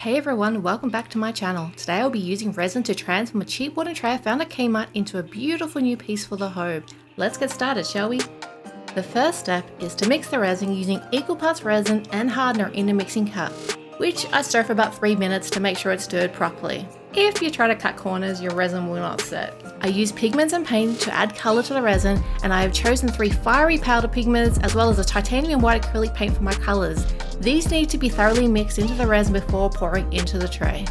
Hey everyone, welcome back to my channel. Today I'll be using resin to transform a cheap wooden tray I found at Kmart into a beautiful new piece for the home. Let's get started, shall we? The first step is to mix the resin using equal parts resin and hardener in a mixing cup, which I stir for about 3 minutes to make sure it's stirred properly. If you try to cut corners, your resin will not set. I use pigments and paint to add colour to the resin, and I have chosen 3 fiery powder pigments as well as a titanium white acrylic paint for my colours. These need to be thoroughly mixed into the resin before pouring into the tray.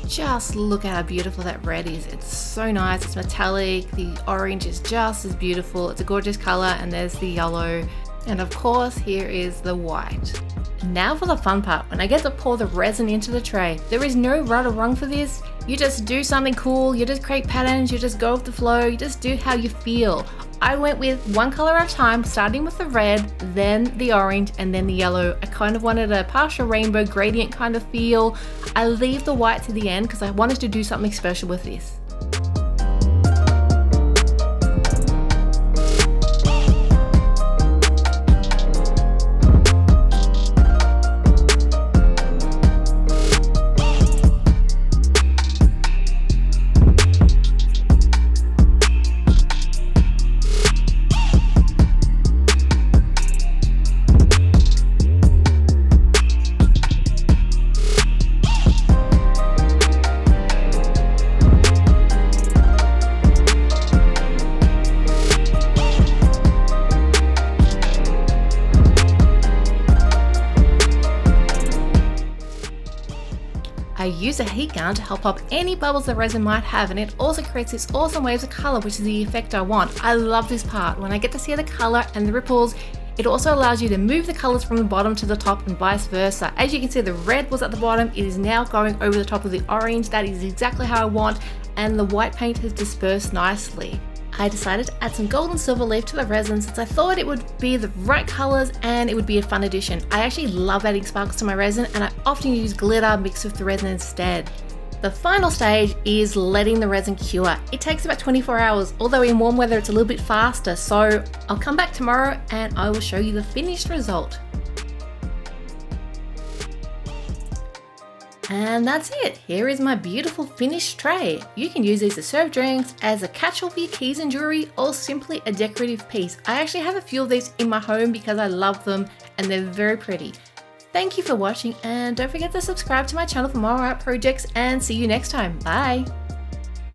Just look at how beautiful that red is. It's so nice, it's metallic, the orange is just as beautiful, it's a gorgeous colour, and there's the yellow, and of course here is the white. Now for the fun part, when I get to pour the resin into the tray, there is no right or wrong for this. You just do something cool, you just create patterns, you just go with the flow, you just do how you feel. I went with one colour at a time, starting with the red, then the orange, and then the yellow. I kind of wanted a partial rainbow gradient kind of feel. I leave the white to the end because I wanted to do something special with this. I use a heat gun to help pop any bubbles the resin might have, and it also creates this awesome waves of colour, which is the effect I want. I love this part. When I get to see the colour and the ripples, it also allows you to move the colours from the bottom to the top and vice versa. As you can see, the red was at the bottom, it is now going over the top of the orange. That is exactly how I want, and the white paint has dispersed nicely. I decided to add some gold and silver leaf to the resin since I thought it would be the right colours and it would be a fun addition. I actually love adding sparkles to my resin, and I often use glitter mixed with the resin instead. The final stage is letting the resin cure. It takes about 24 hours, although in warm weather it's a little bit faster, so I'll come back tomorrow and I will show you the finished result. And that's it. Here is my beautiful finished tray. You can use these to serve drinks, as a catch-all for your keys and jewelry, or simply a decorative piece. I actually have a few of these in my home because I love them and they're very pretty. Thank you for watching, and don't forget to subscribe to my channel for more art projects, and see you next time. Bye!